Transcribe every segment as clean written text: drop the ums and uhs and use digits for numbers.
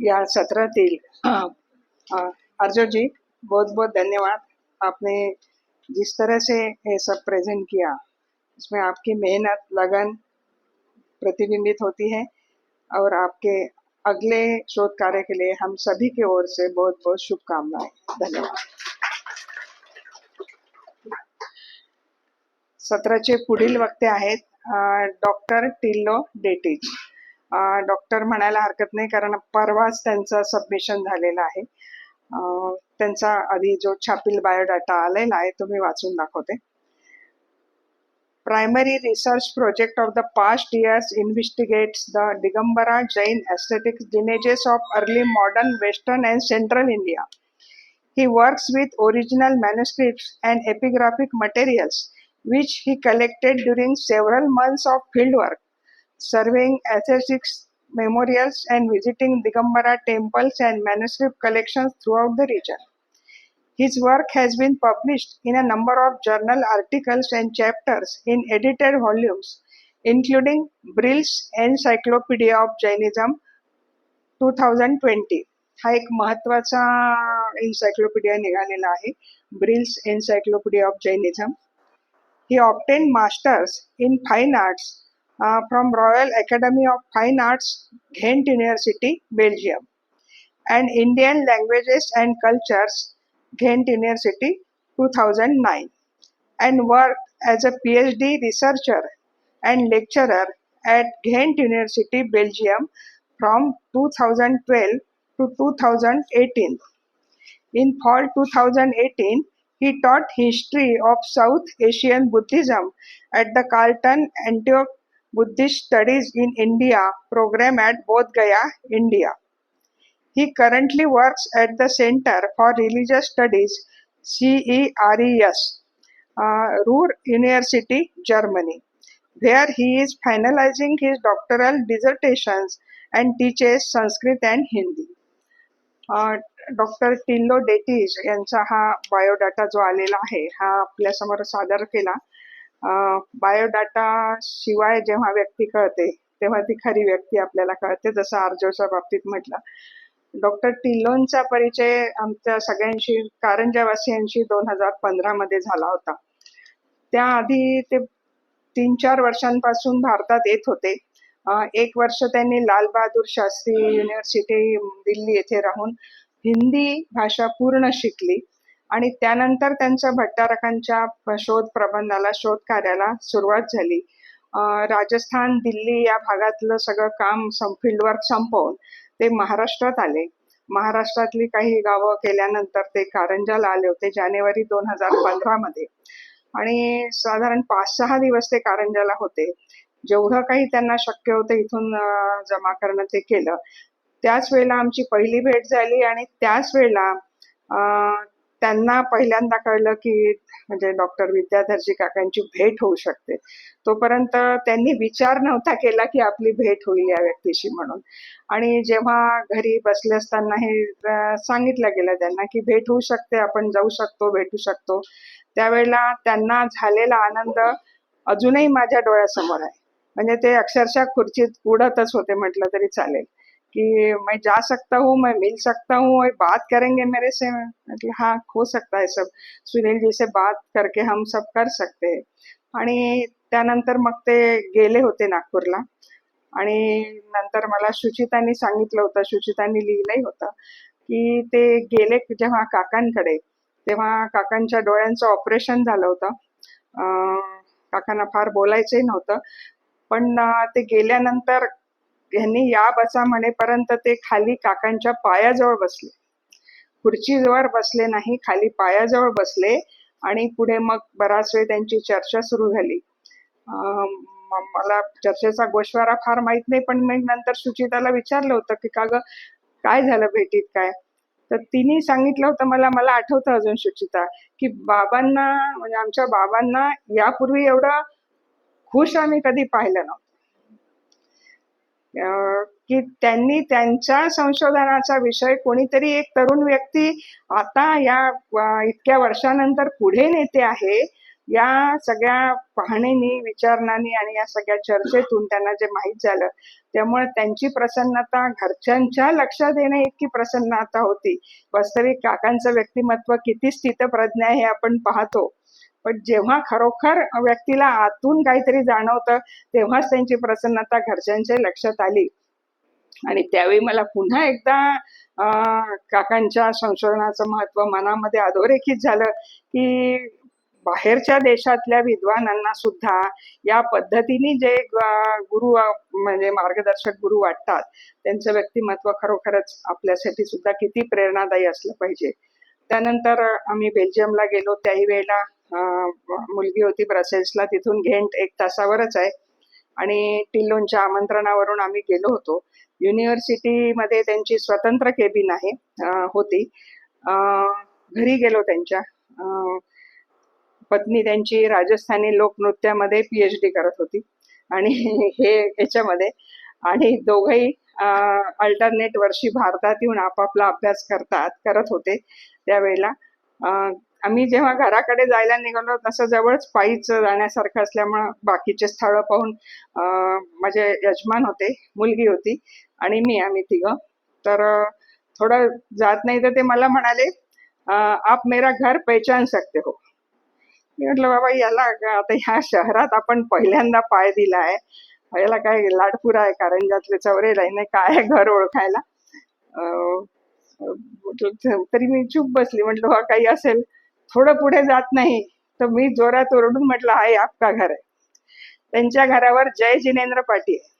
या सत्रातील अर्जुन जी, बहुत बहुत धन्यवाद। आपने जिस तरह से ये सब प्रेजेंट किया, इसमें आपकी मेहनत लगन प्रतिबिंबित होती है और आपके अगले शोध कार्य के लिए हम सभी की ओर से बहुत बहुत शुभकामनाएं। धन्यवाद। सत्राचे पुढील वक्ते आहेत डॉक्टर टिल्लो डेटिज। डॉक्टर म्हणायला हरकत नाही, कारण परवाच त्यांचं सबमिशन झालेलं आहे। त्यांचा आधी जो छापील बायोडाटा आलेला आहे तो मी वाचून दाखवते। Primary research project of the past years investigates the Digambara Jain aesthetic lineages of early modern Western and Central India. He works with original manuscripts and epigraphic materials, which he collected during several months of fieldwork, surveying aesthetics memorials and visiting Digambara temples and manuscript collections throughout the region. His work has been published in a number of journal articles and chapters in edited volumes, including Brill's Encyclopedia of Jainism 2020. हा एक महत्वाचा encyclopaedia निघालेला आहे, Brill's Encyclopedia of Jainism. He obtained masters in fine arts from Royal Academy of Fine Arts, Ghent University, Belgium, and Indian Languages and Cultures, Ghent University 2009, and worked as a PhD researcher and lecturer at Ghent University, Belgium from 2012 to 2018. In fall 2018, he taught history of South Asian Buddhism at the Carlton Antioch Buddhist Studies in India program at Bodh Gaya, India. He currently works at the Center for Religious Studies, CERES, Ruhr University, Germany, where he is finalizing his doctoral dissertations and teaches Sanskrit and Hindi. Doctor टिल्लो डेटिज यांचा हा biodata जो आलेला आहे हा आपल्यासमोर सादर केला। बायोडाटा शिवाय जेव्हा व्यक्ती कळते तेव्हा ती खरी व्यक्ती आपल्याला कळते, जसं आर्जोच्या बाबतीत म्हटलं। डॉक्टर टिल्लोंचा परिचय आमच्या सगळ्यांशी, कारंजावासियांशी 2015 मध्ये झाला होता। त्याआधी ते 3-4 वर्षांपासून भारतात येत होते। 1 वर्ष त्यांनी लाल बहादूर शास्त्री युनिव्हर्सिटी दिल्ली येथे राहून हिंदी भाषा पूर्ण शिकली आणि त्यानंतर त्यांच्या भट्टारकांच्या शोध प्रबंधाला, शोध कार्याला सुरुवात झाली। राजस्थान, दिल्ली या भागातलं सगळं काम फील्डवर्क संपवून ते महाराष्ट्रात आले। महाराष्ट्रातली काही गावं केल्यानंतर ते कारंजाला आले होते जानेवारी 2015 मध्ये, आणि साधारण 5-6 दिवस ते कारंजाला होते। जेवढं काही त्यांना शक्य होतं इथून जमा करणं ते केलं। त्याच वेळेला आमची पहिली भेट झाली आणि त्याच वेळेला त्यांना पहिल्यांदा कळलं की म्हणजे डॉक्टर विद्याधरजी काकांची भेट होऊ शकते। तोपर्यंत त्यांनी विचार नव्हता केला की आपली भेट होईल या व्यक्तीशी म्हणून। आणि जेव्हा घरी बसले असताना हे सांगितलं गेलं त्यांना की भेट होऊ शकते, आपण जाऊ शकतो, भेटू शकतो, त्यावेळेला त्यांना झालेला आनंद अजूनही माझ्या डोळ्यासमोर आहे। म्हणजे ते अक्षरशः खुर्चीत उडतच होते म्हटलं तरी चालेल कि मैं जा सकता हूँ, मैं मिल सकता हूँ और बात करेंगे मेरे से। मतलब हाँ, हो सकता है सब, सुनील जी से बात करके हम सब कर सकते हैं। आणि त्यानंतर मग ते गेले होते नागपूरला आणि नंतर मला शुचितांनी सांगितलं होतं, शुचितांनी लिहिलंही होतं की ते गेले जेव्हा काकांकडे, तेव्हा काकांच्या डोळ्यांचं ऑपरेशन झालं होतं। काकांना फार बोलायचंही नव्हतं, पण ते गेल्यानंतर यांनी या बसा म्हणेपर्यंत ते खाली काकांच्या पायाजवळ बसले, खुर्चीवर बसले नाही, खाली पायाजवळ बसले आणि पुढे मग बराच वेळ त्यांची चर्चा सुरू झाली। मला चर्चेचा गोषवारा फार माहित नाही, पण मी नंतर सुचिताला विचारलं होतं की का ग, काय झालं भेटीत काय? तर तिने सांगितलं होतं मला आठवतं अजून सुचिता, की बाबांना म्हणजे आमच्या बाबांना यापूर्वी एवढं खुश आम्ही कधी पाहिलं नव्हतं, की त्यांनी त्यांच्या संशोधनाचा विषय कोणीतरी एक तरुण व्यक्ती आता या इतक्या वर्षानंतर पुढे नेते आहे, या सगळ्या पाहणीनी, विचारणानी आणि या सगळ्या चर्चेतून त्यांना जे माहीत झालं, त्यामुळे त्यांची प्रसन्नता घरच्यांच्या लक्षात येणे इतकी प्रसन्नता होती. वास्तविक काकांचं व्यक्तिमत्व किती स्थितप्रज्ञ आहे हे आपण पाहतो, पण जेव्हा खरोखर व्यक्तीला आतून काहीतरी जाणवतं तेव्हाच त्यांची प्रसन्नता घरच्यांच्या लक्षात आली. आणि त्यावेळी मला पुन्हा एकदा काकांच्या संशोधनाचं महत्व मनामध्ये अधोरेखित झालं की बाहेरच्या देशातल्या विद्वानांना सुद्धा या पद्धतीने जे गुरु म्हणजे मार्गदर्शक गुरु वाटतात त्यांचं व्यक्तिमत्व खरोखरच आपल्यासाठी सुद्धा किती प्रेरणादायी असलं पाहिजे. त्यानंतर आम्ही बेल्जियमला गेलो. त्याही वेळेला मुलगी होती ब्रसेल्सला, तिथून घेंट 1 तासावरच आहे आणि टिल्लोनच्या आमंत्रणावरून आम्ही गेलो होतो. युनिव्हर्सिटीमध्ये त्यांची स्वतंत्र केबिन आहे होती. घरी गेलो त्यांच्या. पत्नी त्यांची राजस्थानी लोकनृत्यामध्ये PhD करत होती आणि हे याच्यामध्ये, आणि दोघंही अल्टरनेट वर्षी भारतात येऊन आपापला अभ्यास करत होते. त्यावेळेला आम्ही जेव्हा घराकडे जायला निघालो तसं जवळच पायीच जाण्यासारखं असल्यामुळं बाकीचे स्थळं पाहून माझे यजमान होते, मुलगी होती आणि आम्ही तिघं. तर थोडं जात नाही तर ते मला म्हणाले, आप मेरा घर पहचान सकते हो. मी म्हटलं बाबा याला आता ह्या शहरात आपण पहिल्यांदा पाय दिलाय, याला काय लाडपुरा आहे कारंजातले चौरे नाही काय घर ओळखायला. तरी मी चूप बसली. म्हटलं हा काही असेल. थोडं पुढे जात नाही तर मी जोरात ओरडून म्हटलं आहे आपका घर आहे. त्यांच्या घरावर जय जिनेंद्र पाटी आहे,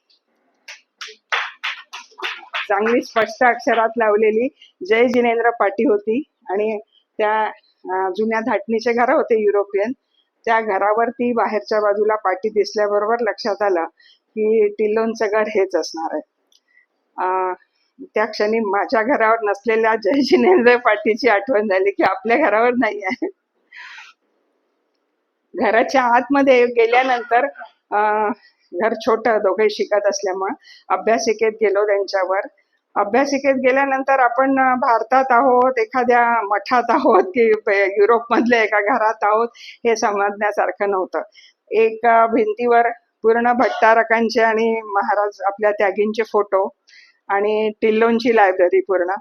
चांगली स्पष्ट अक्षरात लावलेली जय जिनेंद्र पाटी होती. आणि त्या जुन्या धाटणीचे घर होते युरोपियन, त्या घरावरती बाहेरच्या बाजूला पाटी दिसल्याबरोबर लक्षात आलं की टिल्लोनचं घर हेच असणार आहे. त्या क्षणी माझ्या घरावर नसलेल्या जय जिनेंद्र पाटीची आठवण झाली की आपल्या घरावर नाही आहे. घराच्या आतमध्ये गेल्यानंतर घर छोटं, दोघे शिकत असल्यामुळे अभ्यासिकेत गेलो त्यांच्यावर. अभ्यासिकेत गेल्यानंतर आपण भारतात आहोत, एखाद्या मठात आहोत की युरोपमधल्या एका घरात आहोत हे समजण्यासारखं नव्हतं. एका भिंतीवर पूर्ण भट्टारकांचे आणि महाराज आपल्या त्यागींचे फोटो आणि टिल्लोनची लायब्ररी पूर्ण.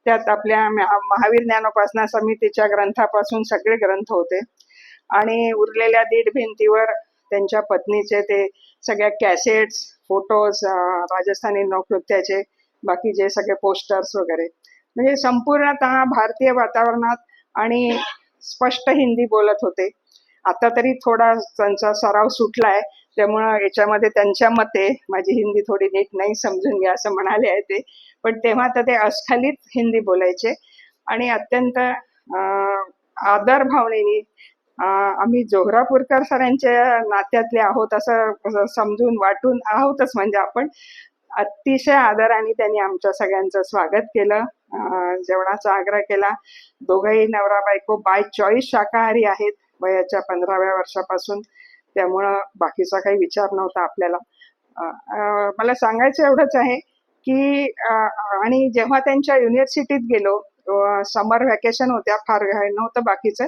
त्यात आपल्या महावीर ज्ञानोपासना समितीच्या ग्रंथापासून सगळे ग्रंथ होते आणि उरलेल्या 1.5 भिंतीवर त्यांच्या पत्नीचे ते सगळ्या कॅसेट्स, फोटोज, राजस्थानी लोकनृत्याचे बाकीचे सगळे पोस्टर्स वगैरे. म्हणजे संपूर्णतः भारतीय वातावरणात आणि स्पष्ट हिंदी बोलत होते. आता तरी थोडा त्यांचा सराव सुटलाय, त्यामुळं याच्यामध्ये त्यांच्या मते माझी हिंदी थोडी नीट नाही, समजून घ्या असं म्हणाले आहे ते. पण तेव्हा तर ते अस्खलित हिंदी बोलायचे आणि अत्यंत आदर भावनेने आम्ही जोहरापूरकर सरांच्या नात्यातले आहोत असं समजून वाटून आहोतच. म्हणजे आपण अतिशय आदराने त्यांनी आमच्या सगळ्यांचं स्वागत केलं, जेवणाचा आग्रह केला. दोघंही नवरा बायको बाय चॉईस शाकाहारी आहेत वयाच्या 15व्या वर्षापासून, त्यामुळं बाकीचा काही विचार नव्हता आपल्याला. मला सांगायचं एवढंच आहे की आणि जेव्हा त्यांच्या युनिव्हर्सिटीत गेलो, समर व्हॅकेशन होत्या, फार नव्हतं बाकीचं,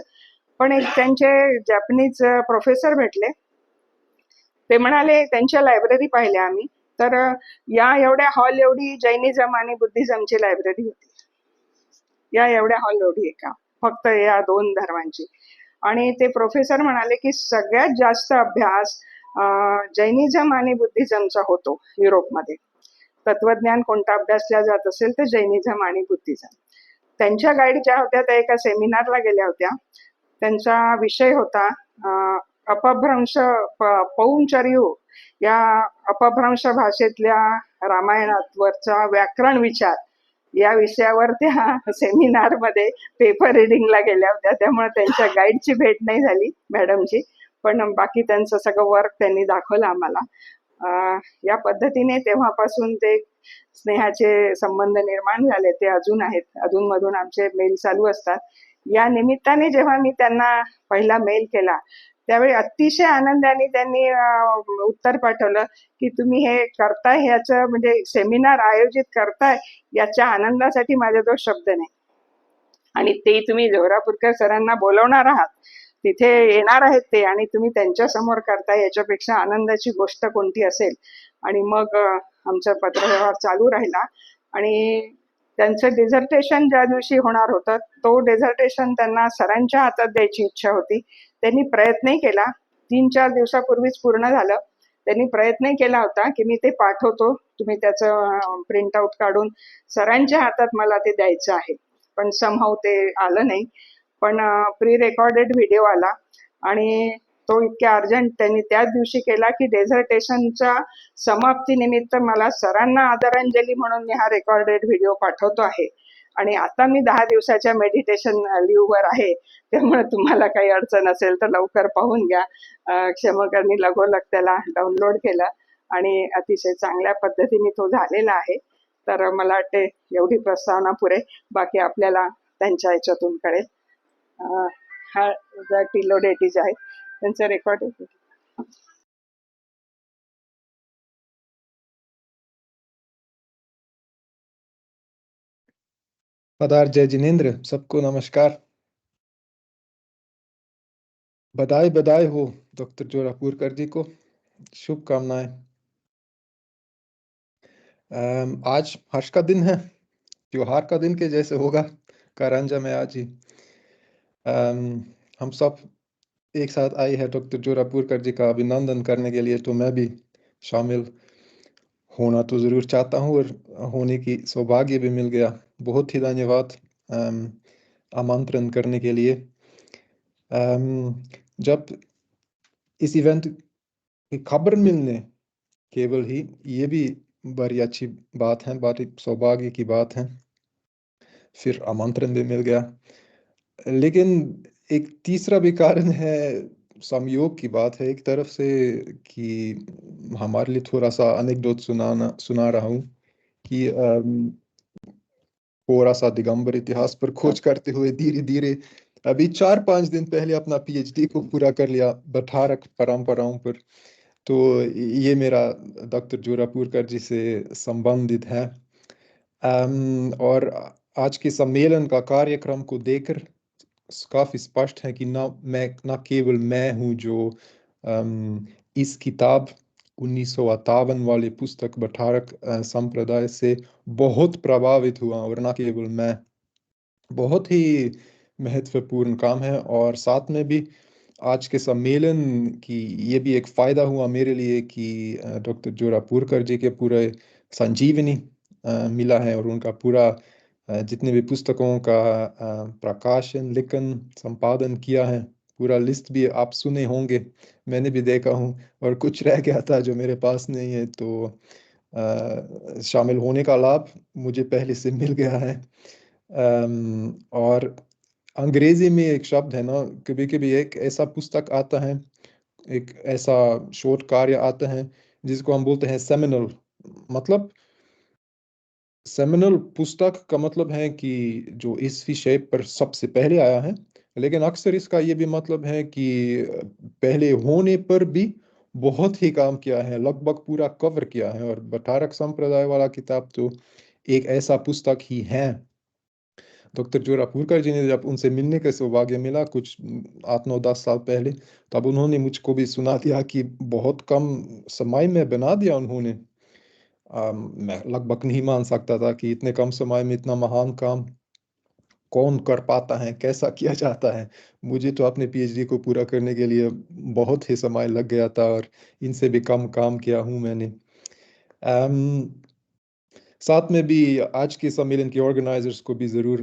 पण एक त्यांचे जॅपनीज प्रोफेसर भेटले. ते म्हणाले, त्यांच्या लायब्ररी पाहिल्या आम्ही, तर या एवढ्या हॉल एवढी जैनिझम आणि बुद्धिझमची लायब्ररी होती. या एवढ्या हॉल एवढी एका फक्त या 2 धर्मांची. आणि ते प्रोफेसर म्हणाले की सगळ्यात जास्त अभ्यास जैनिझम आणि बुद्धिझमचा होतो युरोपमध्ये. तत्वज्ञान कोणता अभ्यासला जात असेल तर जैनिझम आणि बुद्धिझम. त्यांच्या गाईड ज्या होत्या त्या एका सेमिनारला गेल्या होत्या. त्यांचा विषय होता अपभ्रंश पौंचर्यू या अपभ्रंश भाषेतल्या रामायणात वरचा व्याकरण विचार या विषयावर त्या सेमिनारमध्ये पेपर रिडिंगला गेल्या होत्या. त्यामुळे त्यांच्या गाईडची भेट नाही झाली मॅडमची, पण बाकी त्यांचं सगळं वर्क त्यांनी दाखवलं आम्हाला. या पद्धतीने तेव्हापासून ते स्नेहाचे संबंध निर्माण झाले, ते अजून आहेत. अधूनमधून आमचे मेल चालू असतात. या निमित्ताने जेव्हा मी त्यांना पहिला मेल केला त्यावेळी अतिशय आनंदाने त्यांनी उत्तर पाठवलं की तुम्ही हे करताय, ह्याचं म्हणजे सेमिनार आयोजित करताय याच्या आनंदासाठी माझ्याजवळ शब्द नाही, आणि ते तुम्ही जोहरापूरकर सरांना बोलवणार आहात तिथे येणार आहेत ते आणि तुम्ही त्यांच्या समोर करताय, याच्यापेक्षा आनंदाची गोष्ट कोणती असेल. आणि मग आमचा पत्रव्यवहार चालू राहिला आणि त्यांचं डिझर्टेशन ज्या दिवशी होणार होतं, तो डिझर्टेशन त्यांना सरांच्या हातात द्यायची इच्छा होती. त्यांनी प्रयत्नही केला. 3-4 दिवसापूर्वीच पूर्ण झालं. त्यांनी प्रयत्नही केला होता की मी ते पाठवतो, तुम्ही त्याचं प्रिंट आउट काढून सरांच्या हातात मला ते द्यायचं आहे. पण समहाऊ ते आलं नाही. पण प्री रेकॉर्डेड व्हिडिओ आला आणि तो इतक्या अर्जंट त्यांनी त्याच दिवशी केला की डेझर्टेशनच्या समाप्तीनिमित्त मला सरांना आदरांजली म्हणून मी हा रेकॉर्डेड व्हिडिओ पाठवतो आहे. आणि आता मी 10 दिवसाच्या मेडिटेशन लीव्हवर आहे, त्यामुळे तुम्हाला काही अडचण असेल तर लवकर पाहून घ्या. क्षमकरनी लगोलग त्याला डाउनलोड केलं आणि अतिशय चांगल्या पद्धतीने तो झालेला आहे. तर मला वाटते एवढी प्रस्तावना पुरे, बाकी आपल्याला त्यांच्या ह्याच्यातून कळेल. हा टिलो डेटीज आहे त्यांचं रेकॉर्ड. पदार जय जिनेन्द्र, सबको नमस्कार। बधाई बधाई हो डॉक्टर जोरापुरकर जी को, शुभकामनाएं। आज हर्ष का दिन है, त्योहार का दिन के जैसे होगा कारंजा में आज ही। हम सब एक साथ आए हैं डॉक्टर जोरापुरकर जी का अभिनंदन करने के लिए, तो मैं भी शामिल होना तो ज़रूर चाहता हूँ और होने की सौभाग्य भी मिल गया। बहुत ही धन्यवाद आमंत्रण करने के लिए। जब इस इवेंट की खबर मिलने केवल ही ये भी बड़ी अच्छी बात है, बड़ी सौभाग्य की बात है। फिर आमंत्रण भी मिल गया, लेकिन एक तीसरा भी कारण है, संयोग की बात है एक तरफ से कि हमारे लिए थोड़ा सा अनेक्डोट सुना रहा हूँ कि थोड़ा सा दिगंबर इतिहास पर खोज करते हुए धीरे धीरे अभी 4-5 दिन पहले अपना पीएचडी को पूरा कर लिया बठारक परंपराओं पर। तो ये मेरा डॉक्टर जोरापुरकर जी से संबंधित है। और आज के सम्मेलन का कार्यक्रम को देखकर काफ़ी स्पष्ट है कि ना केवल मैं हूँ जो इस किताब 1958 वाली पुस्तक बठारक संप्रदाय से बहुत प्रभावित हुआ, और ना केवल मैं। बहुत ही महत्वपूर्ण काम है, और साथ में भी आज के सम्मेलन की ये भी एक फ़ायदा हुआ मेरे लिए कि डॉक्टर जोरापुरकर जी के पूरे संजीवनी मिला है, और उनका पूरा जितने भी पुस्तकों का प्रकाशन, लेखन, संपादन किया है, पूरा लिस्ट भी आप सुने होंगे, मैंने भी देखा हूँ, और कुछ रह गया था जो मेरे पास नहीं है, तो शामिल होने का लाभ मुझे पहले से मिल गया है। और अंग्रेजी में एक शब्द है ना, कभी-कभी एक ऐसा पुस्तक आता है, एक ऐसा शोध कार्य आता है जिसको हम बोलते हैं सेमिनल। मतलब सेमिनल पुस्तक का मतलब है कि जो इस विषय पर सबसे पहले आया है, लेकिन अक्सर इसका ये भी मतलब है कि पहले होने पर भी बहुत ही काम किया है, लगभग पूरा कवर किया है। और बठारक संप्रदाय वाला किताब तो एक ऐसा पुस्तक ही है। डॉक्टर जोरापुरकर जी ने जब उनसे मिलने का सौभाग्य मिला कुछ 8-9-10 साल पहले, तब उन्होंने मुझको भी सुना दिया कि बहुत कम समय में बना दिया उन्होंने। मैं लगभग नहीं मान सकता था कि इतने कम समय में इतना महान काम कौन कर पाता है, कैसा किया जाता है। मुझे तो अपने पीएचडी को पूरा करने के लिए बहुत ही समय लग गया था, और इनसे भी कम काम किया हूँ मैंने। साथ में भी आज के सम्मेलन के ऑर्गेनाइजर्स को भी ज़रूर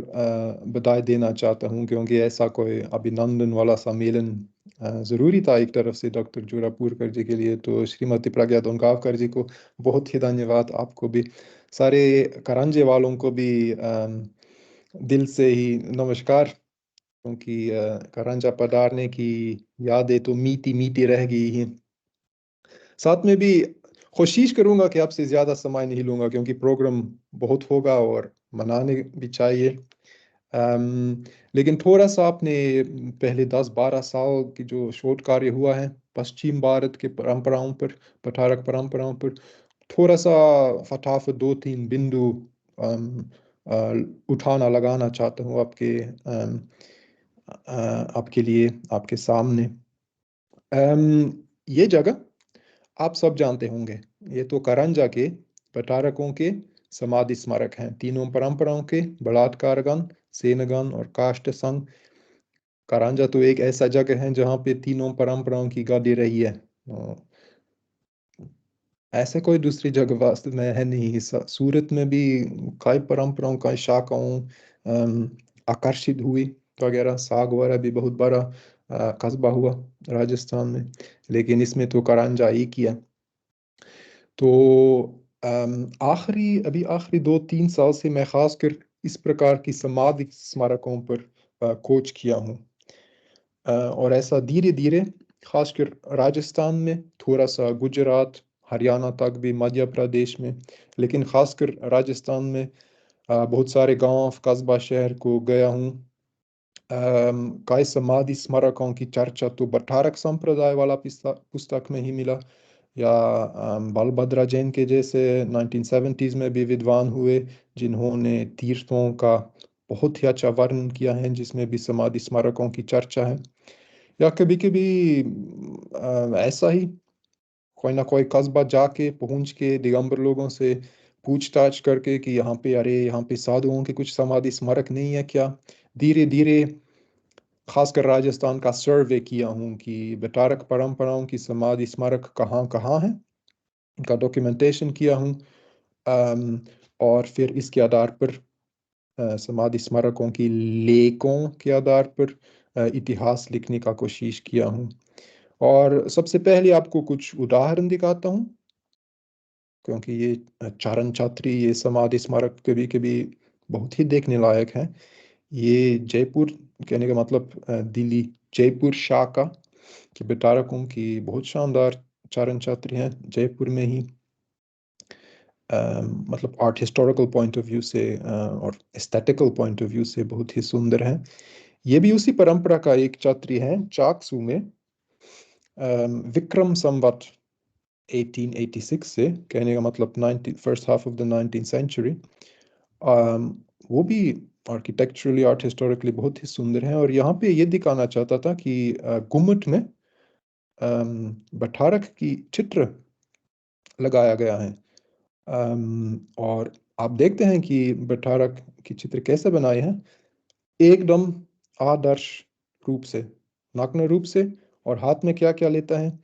बधाई देना चाहता हूँ, क्योंकि ऐसा कोई अभिनंदन वाला सम्मेलन ज़रूरी था एक तरफ से डॉक्टर जोरापुरकर जी के लिए। तो श्रीमती प्रज्ञा दोनगावकर जी को बहुत ही धन्यवाद, आपको भी, सारे करंजे वालों को भी दिल से ही नमस्कार, क्योंकि करंजा पधारने की यादें तो मीठी मीठी रह गई हैं। साथ में भी कोशिश करूँगा कि आपसे ज़्यादा समय नहीं लूँगा, क्योंकि प्रोग्राम बहुत होगा और मनाने भी चाहिए। लेकिन थोड़ा-सा आपने पहले 10-12 साल की जो शोध कार्य हुआ है, पश्चिम भारत के परंपराओं पर, पठारक परंपराओं पर, थोड़ा-सा फटाफट 2-3 बिंदु अम, अ, उठाना लगाना चाहता हूँ आपके आपके लिए, आपके सामने। ये जगह आप सब जानते होंगे। ये तो कारंजा के प्रतारकों के समाधि स्मारक हैं। तीनों परंपराओं के बलात्कारगण, सेनगण और काष्ठ संघ। कारंजा तो एक ऐसा जगह है जहाँ पे तीनों परंपराओं की गादी रही है। ऐसे कोई दूसरी जगह वास्तव में है नहीं। सूरत में भी कई परंपराओं, कई शाखाओं आकर्षित हुई वगैरह। साग वगैरह भी बहुत बड़ा कस्बा हुआ राजस्थान में, लेकिन इसमें तो कारंजा एक ही है। तो आखिरी 2-3 साल से मैं खासकर इस प्रकार की समाधि स्मारकों पर खोज किया हूँ। और ऐसा धीरे धीरे, खासकर राजस्थान में, थोड़ा सा गुजरात, हरियाणा तक भी, मध्य प्रदेश में, लेकिन खासकर राजस्थान में बहुत सारे गांव, कस्बा, शहर को गया हूँ। कई समाधि स्मारकों की चर्चा तो बठारक संप्रदाय वाला पुस्तक में ही मिला, या बलभद्रा जैन के जैसे 1970s में भी विद्वान हुए जिन्होंने तीर्थों का बहुत ही अच्छा वर्णन किया है, जिसमें भी समाधि स्मारकों की चर्चा है। या कभी कभी ऐसा ही कोई ना कोई कस्बा जाके पहुंच के दिगंबर लोगों से पूछताछ करके कि यहाँ पे, अरे यहाँ पे साधुओं के कुछ समाधि स्मारक नहीं है क्या। धीरे धीरे खासकर राजस्थान का सर्वे किया हूँ कि बटारक परंपराओं की समाधि स्मारक कहाँ कहाँ है, इनका डॉक्यूमेंटेशन किया हूँ। और फिर इसके आधार पर समाधि स्मारकों की लेखों के आधार पर इतिहास लिखने का कोशिश किया हूँ। और सबसे पहले आपको कुछ उदाहरण दिखाता हूँ, क्योंकि ये चारण छात्री, ये समाधि स्मारक कभी कभी बहुत ही देखने लायक है। ये जयपुर, कहने का मतलब दिल्ली जयपुर शाखा के बेटारकों की बहुत शानदार चारण छात्री हैं। जयपुर में ही मतलब art historical point of view से और एस्थेटिकल पॉइंट ऑफ व्यू से बहुत ही सुंदर है। ये भी उसी परंपरा का एक छात्री है, चाकसू में विक्रम संवत 1886 से, कहने का मतलब 19 first half of the 19th century. वो भी आर्किटेक्चरली, आर्ट हिस्टोरिकली बहुत ही सुंदर है। और यहाँ पे ये दिखाना चाहता था कि गुम्मट में बठारक की चित्र लगाया गया है। और आप देखते हैं कि बठारक की चित्र कैसे बनाए हैं, एकदम आदर्श रूप से, नग्न रूप से। और हाथ में क्या क्या लेता है,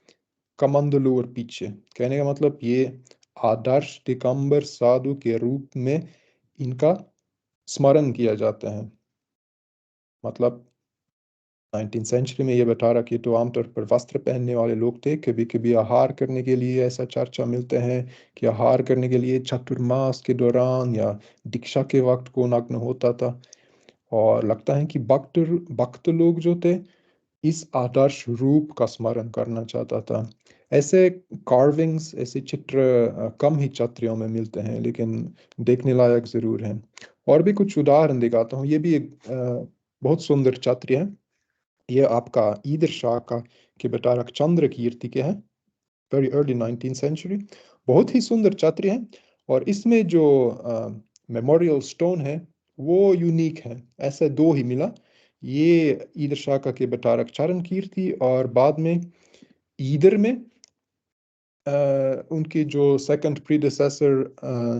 कमंडलू और पीछे, कहने का मतलब ये आदर्श दिगंबर साधु के रूप में इनका स्मरण किया जाता है। मतलब 19th सेंचुरी में ये बटारक, ये तो आमतौर पर वस्त्र पहनने वाले लोग थे। कभी कभी आहार करने के लिए ऐसा चर्चा मिलते हैं कि आहार करने के लिए चातुर्मास के दौरान या दीक्षा के वक्त को नग्न होता था। और लगता है कि भक्त भक्त लोग जो थे, इस आदर्श रूप का स्मरण करना चाहता था। ऐसे कार्विंग्स, ऐसे चित्र कम ही छत्रियों में मिलते हैं, लेकिन देखने लायक जरूर हैं। और भी कुछ उदाहरण दिखाता हूँ। ये भी एक बहुत सुंदर छत्र है। ये आपका ईदर शाह का के बेटारक चंद्र कीर्ति के हैं, वेरी अर्ली 19th सेंचुरी। बहुत ही सुंदर छत्र है। और इसमें जो मेमोरियल स्टोन है वो यूनिक है, ऐसे दो ही मिला। ये ईदर शाह के बेटारक चरण कीर्ति, और बाद में ईदर में उनके जो सेकंड प्रीडिसेसर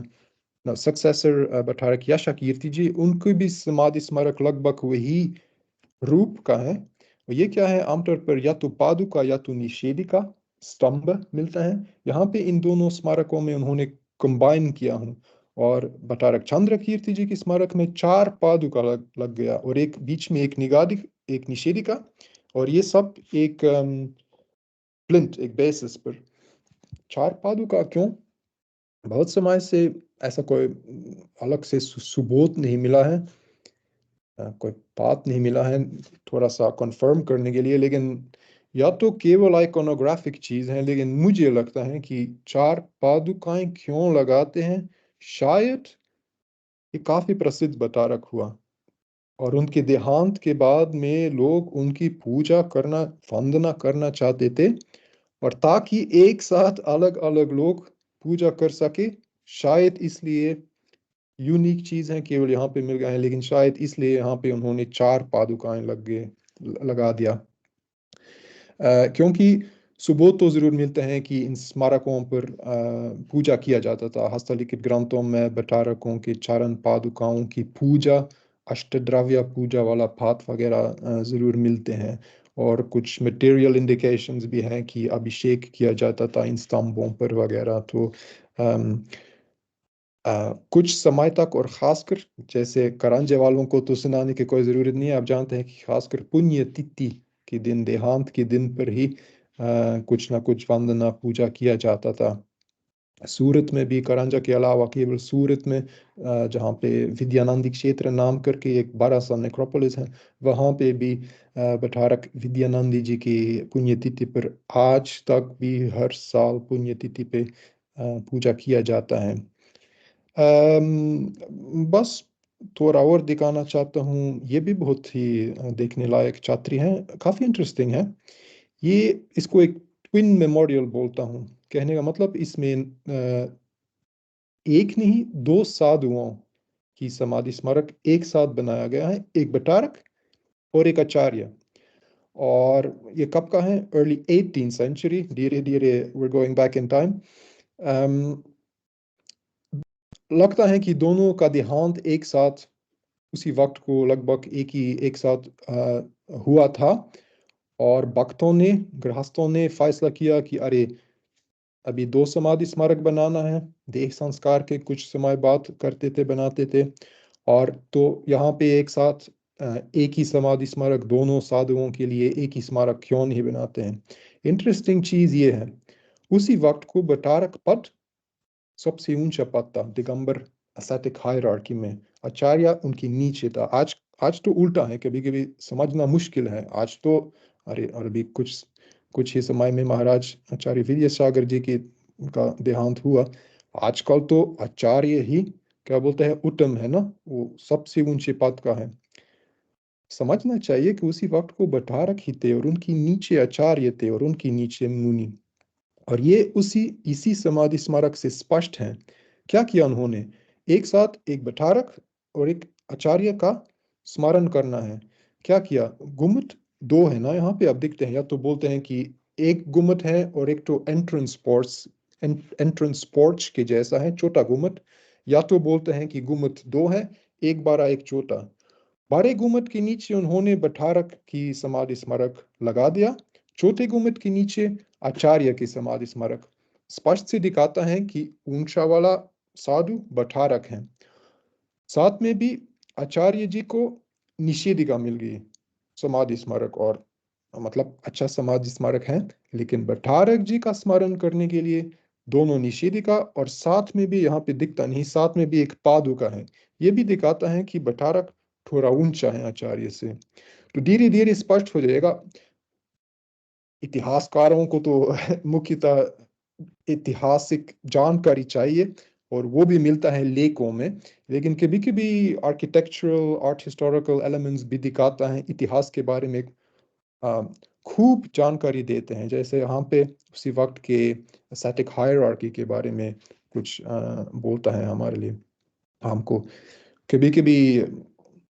सक्सेसर बेटारक यशा कीर्ति जी, उनकी भी समाधि स्मारक लगभग वही रूप का है। और ये क्या है, आमतौर पर या तो पादुका या तो निषेधिका स्तंभ मिलता है। यहाँ पे इन दोनों स्मारकों में उन्होंने कंबाइन किया हूँ। और बटारक चंद्र कीर्ति जी की स्मारक में 4 पादुका लग गया, और एक बीच में एक निगादिक, एक निषेधिका, और ये सब एक प्लिंथ, एक बेसिस पर। 4 पादुका क्यों? बहुत समय से ऐसा कोई अलग से सुबोध नहीं मिला है, कोई बात नहीं मिला है थोड़ा सा कंफर्म करने के लिए। लेकिन या तो केवल आइकोनोग्राफिक चीज है, लेकिन मुझे लगता है कि 4 पादुकाएं क्यों लगाते हैं, शायद ये काफी प्रसिद्ध बटारक हुआ, और उनके देहांत के बाद में लोग उनकी पूजा करना, वंदना करना चाहते थे। और ताकि एक साथ अलग अलग लोग पूजा कर सके, शायद इसलिए यूनिक चीज है, केवल यहाँ पे मिल गए हैं, लेकिन शायद इसलिए यहाँ पे उन्होंने 4 पादुकाएं लग गए लगा दिया। क्योंकि सबूत तो ज़रूर मिलते हैं कि इन स्मारकों पर पूजा किया जाता था। हस्तलिखित ग्रंथों में बटारकों के चारण पादुकाओं की पूजा, अष्टद्रव्य पूजा वाला पाठ वगैरह ज़रूर मिलते हैं। और कुछ मटेरियल इंडिकेशंस भी हैं कि अभिषेक किया जाता था इन स्तंभों पर वगैरह। तो अम, कुछ समय तक और ख़ासकर जैसे करांजे वालों को तो सुनाने की कोई ज़रूरत नहीं है, आप जानते हैं कि ख़ासकर पुण्यतिथि के दिन, देहांत के दिन पर ही कुछ ना कुछ वंदना पूजा किया जाता था। सूरत में भी करांजा के अलावा केवल सूरत में जहाँ पे विद्यानंदी क्षेत्र नाम करके एक बड़ा सा नेक्रोपोलिस है, वहाँ पे भी बठारक विद्यानंदी जी की पुण्यतिथि पर आज तक भी हर साल पुण्यतिथि पे पूजा किया जाता है। बस थोड़ा और दिखाना चाहता हूँ, ये भी बहुत ही देखने लायक छात्री है, काफ़ी इंटरेस्टिंग है। ये इसको एक ट्विन मेमोरियल बोलता हूँ। कहने का मतलब इसमें एक नहीं दो साधुओं की समाधि स्मारक एक साथ बनाया गया है, एक बटारक और एक आचार्य। और ये कब का है? Early 18th century. धीरे धीरे we're going back in time। लगता है कि दोनों का देहांत एक साथ उसी वक्त को लगभग एक साथ हुआ था। और भक्तों ने, गृहस्थों ने फैसला किया कि अरे अभी दो समाधि स्मारक बनाना है। देह संस्कार के कुछ समय बाद करते थे, बनाते थे। और तो यहाँ पे एक साथ एक ही समाधि स्मारक दोनों साधुओं के लिए एक ही स्मारक क्यों नहीं बनाते हैं। इंटरेस्टिंग चीज ये है, उसी वक्त को बटारक पद सबसे ऊंचा पद था दिगंबर ascetic हायरार्की में। आचार्य उनके नीचे था। आज तो उल्टा है, कभी कभी समझना मुश्किल है। आज तो अरे अभी कुछ कुछ ही समय में महाराज आचार्य विद्यासागर जी की का देहांत हुआ। आजकल तो आचार्य ही क्या बोलते हैं उत्तम है ना, वो सबसे ऊंचे पद का है। समझना चाहिए कि उसी वक्त को बटारक ही थे और उनकी नीचे आचार्य थे और उनकी नीचे मुनि। और ये उसी इसी समाधि स्मारक से स्पष्ट है। क्या किया उन्होंने? एक साथ एक बठारक और एक आचार्य का स्मरण करना है। क्या किया? गुम्मट दो है ना यहाँ पे, अब दिखते हैं। या तो बोलते हैं कि एक गुम्मट है और एक तो एंट्रेंस पोर्च के जैसा है, छोटा गुम्मट। या तो बोलते हैं कि गुम्मट दो है, एक बड़ा एक छोटा। बड़े गुम्मट के नीचे उन्होंने बठारक की समाधि स्मारक लगा दिया, छोटे गुम्मट के नीचे आचार्य की समाधि स्मारक। स्पष्ट से दिखाता है कि ऊंचा वाला साधु बठारक है। साथ में भी आचार्य जी को निषेधिका मिल गई समाधि स्मारक। और मतलब अच्छा समाधि स्मारक है, लेकिन बठारक जी का स्मरण करने के लिए दोनों निषेधिका और साथ में भी यहाँ पे दिखता नहीं, साथ में भी एक पादुका है। ये भी दिखाता है कि बठारक थोड़ा ऊंचा है आचार्य से। तो धीरे धीरे स्पष्ट हो जाएगा। इतिहासकारों को तो मुख्यतः ऐतिहासिक जानकारी चाहिए और वो भी मिलता है लेखों में। लेकिन कभी कभी आर्किटेक्चरल आर्ट हिस्टोरिकल एलिमेंट्स भी दिखाता है, इतिहास के बारे में आ, खूब जानकारी देते हैं। जैसे यहाँ पे उसी वक्त के एस्थेटिक हायरार्की के बारे में कुछ बोलता है हमारे लिए, हमको। कभी कभी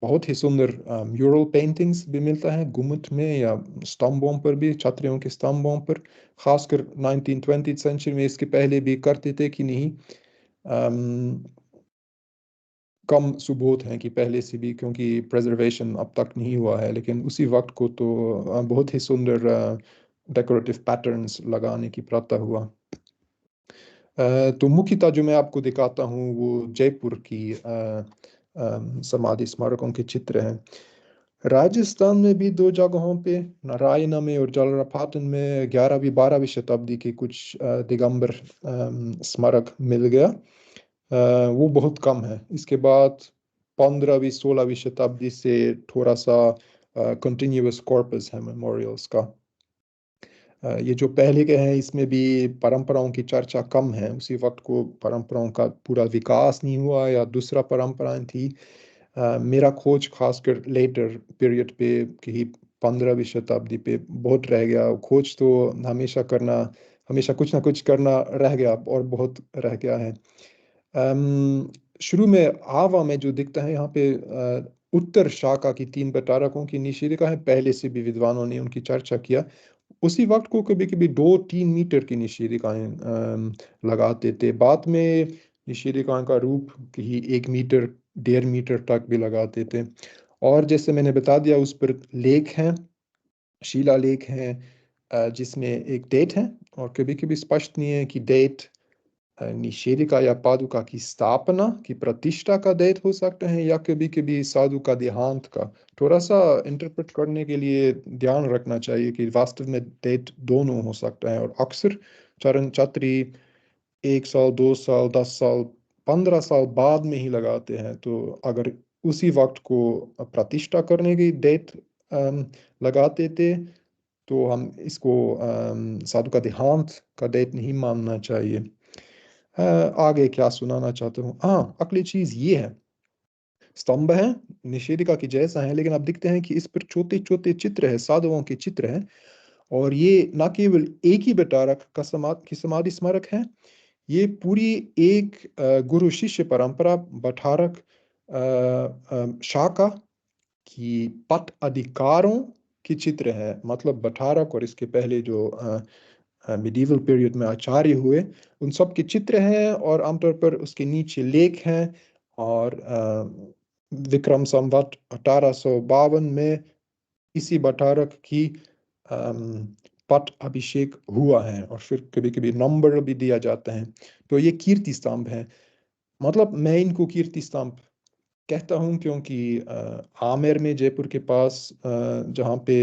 बहुत ही सुंदर म्यूरल पेंटिंग्स भी मिलता है गुम्मट में या स्तंभों पर भी, छतरियों के स्तंभों पर। खासकर 1920th सेंचुरी में, इसके पहले भी करते थे कि नहीं, अम, कम सबूत हैं कि पहले से भी, क्योंकि प्रेजर्वेशन अब तक नहीं हुआ है। लेकिन उसी वक्त को तो बहुत ही सुंदर डेकोरेटिव पैटर्न्स लगाने की प्रथा हुआ। तो मुख्यतः जो मैं आपको दिखाता हूँ वो जयपुर की समाधि स्मारकों के चित्र हैं। राजस्थान में भी दो जगहों पे, नारायणा में और जलरापाटन में 11वीं 12वीं शताब्दी के कुछ दिगंबर स्मारक मिल गया। वो बहुत कम है। इसके बाद 15वीं 16वीं शताब्दी से थोड़ा सा कंटिन्यूअस कॉर्पस है मेमोरियल्स का। ये जो पहले के हैं इसमें भी परंपराओं की चर्चा कम है। उसी वक्त को परंपराओं का पूरा विकास नहीं हुआ या दूसरा परंपराएं थी। मेरा खोज खासकर लेटर पीरियड पे कि 15वीं शताब्दी पे बहुत रह गया। खोज तो हमेशा करना, हमेशा कुछ ना कुछ करना रह गया और बहुत रह गया है। शुरू में आवा में जो दिखता है यहाँ पे उत्तर शाखा की 3 बटारकों की निषेधिका है, पहले से भी विद्वानों ने उनकी चर्चा किया। उसी वक्त को कभी-कभी 2-3 मीटर की निषेधिकाएँ लगाते थे। बाद में निषेधिकाओं का रूप ही 1 मीटर, 1.5 मीटर तक भी लगाते थे। और जैसे मैंने बता दिया उस पर लेख हैं, शिलालेख हैं जिसमें एक डेट है और कभी-कभी स्पष्ट नहीं है कि डेट निषेधिका या पादुका की स्थापना की प्रतिष्ठा का डेट हो सकता है या कभी-कभी साधु का देहांत का। थोड़ा-सा इंटरप्रेट करने के लिए ध्यान रखना चाहिए कि वास्तव में डेट दोनों हो सकता है और अक्सर चरण छत्री 1 साल, 2 साल, 10 साल, 15 साल बाद में ही लगाते हैं। तो अगर उसी वक्त को प्रतिष्ठा करने की डेट अम, लगाते थे, तो हम इसको साधु का देहांत का डेट नहीं मानना चाहिए। आगे क्या सुनाना चाहता हूँ? हाँ, अगली चीज़ ये है, स्तंभ है, निषेधिका की जैसा है, लेकिन आप देखते हैं कि इस पर छोटे-छोटे चित्र हैं, साधुओं के चित्र हैं और ये ना केवल एक ही बेटारक का समाधि स्मारक है, ये पूरी एक गुरु शिष्य परंपरा बठारक शाखा की पट अधिकारों की चित्र है। मतलब बठारक और इसके पहले जो मिडीवल पीरियड में आचार्य हुए, उन सब के चित्र हैं और आमतौर पर उसके नीचे लेख हैं और विक्रम संवत 1852 में इसी बठारक की अम, पट अभिषेक हुआ है और फिर कभी-कभी नंबर भी दिया जाता है। तो ये कीर्ति स्तंभ है। मतलब मैं इनको कीर्ति स्तंभ कहता हूँ क्योंकि आमेर में जयपुर के पास जहाँ पे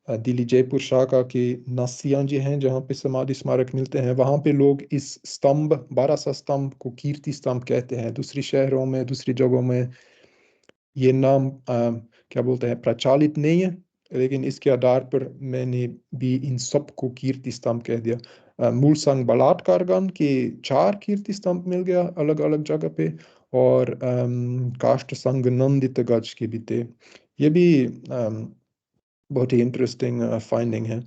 दिल्ली जयपुर शाखा के नसिया जी हैं जहाँ पे समाधि स्मारक मिलते हैं वहाँ पे लोग इस स्तंभ बारासा स्तंभ को कीर्ति स्तंभ कहते हैं। दूसरी शहरों में दूसरी जगहों में ये नाम क्या बोलते हैं प्रचलित नहीं है, लेकिन इसके आधार पर मैंने भी इन सबको कीर्ति स्तंभ कह दिया। मूल संघ बलात्कारगण के 4 कीर्ति स्तंभ मिल गया अलग-अलग जगह पे और काष्ठ संघ नंदित गज के भी थे। ये भी बहुत ही इंटरेस्टिंग फाइंडिंग है।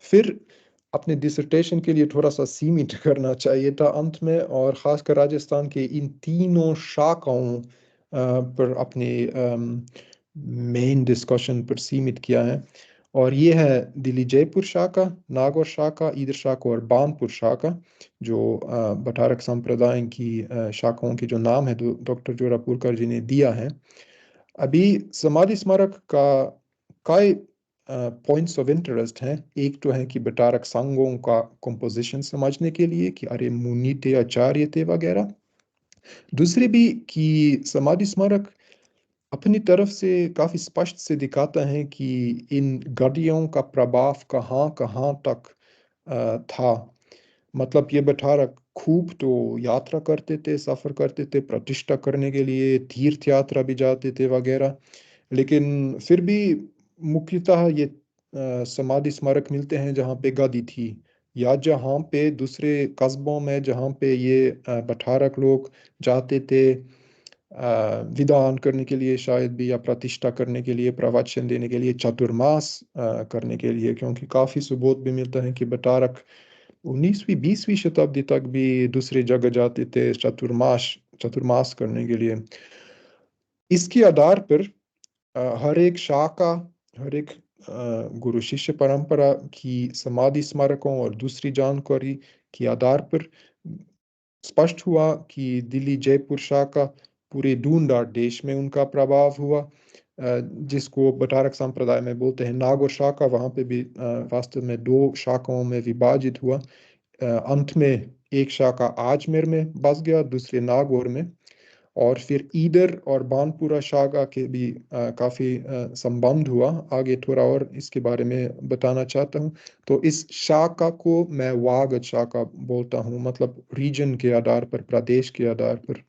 फिर अपने डिसर्टेशन के लिए थोड़ा-सा सीमित करना चाहिए था अंत में और ख़ासकर राजस्थान के इन तीनों शाखाओं पर अपने मेन डिस्कशन पर सीमित किया है और ये है दिल्ली जयपुर शाखा, नागौर शाखा, ईदर शाखा और बानपुर शाखा जो बठारक संप्रदाय की शाखाओं के जो नाम है डॉक्टर जोरापुरकर जी ने दिया है। अभी समाधि स्मारक का कई पॉइंट्स ऑफ इंटरेस्ट हैं। एक तो है कि बटारक संघों का कंपोजिशन समझने के लिए कि अरे मुनि थे, आचार्य थे वगैरह। दूसरी भी कि समाधि स्मारक अपनी तरफ से काफ़ी स्पष्ट से दिखाता है कि इन गद्दियों का प्रभाव कहाँ-कहाँ तक था। मतलब ये बठारक खूब तो यात्रा करते थे, सफ़र करते थे, प्रतिष्ठा करने के लिए तीर्थ यात्रा भी जाते थे वगैरह। लेकिन फिर भी मुख्यतः ये समाधि स्मारक मिलते हैं जहाँ पे गद्दी थी या जहाँ पे दूसरे कस्बों में जहाँ पे ये बठारक लोग जाते थे विधान करने के लिए शायद भी या प्रतिष्ठा करने के लिए, प्रवचन देने के लिए, चतुर्मास करने के लिए क्योंकि काफ़ी सबूत भी मिलता है कि बटारक 19वीं 20वीं शताब्दी तक भी दूसरी जगह जाते थे चतुर्मास चतुर्मास करने के लिए। इसके आधार पर हर एक शाखा, हर एक गुरु शिष्य परंपरा की समाधि स्मारकों और दूसरी जानकारी के आधार पर स्पष्ट हुआ कि दिल्ली जयपुर शाखा पूरे ढूंढार देश में उनका प्रभाव हुआ जिसको बटारक संप्रदाय में बोलते हैं नागौर शाखा वहाँ पे भी वास्तव में 2 शाखाओं में विभाजित हुआ अंत में एक शाखा आजमेर में बस गया दूसरे नागौर में और फिर ईडर और बानपुरा शाखा के भी काफ़ी संबंध हुआ आगे थोड़ा और इसके बारे में बताना चाहता हूँ तो इस शाखा को मैं वागड शाखा बोलता हूँ मतलब रीजन के आधार पर प्रदेश के आधार पर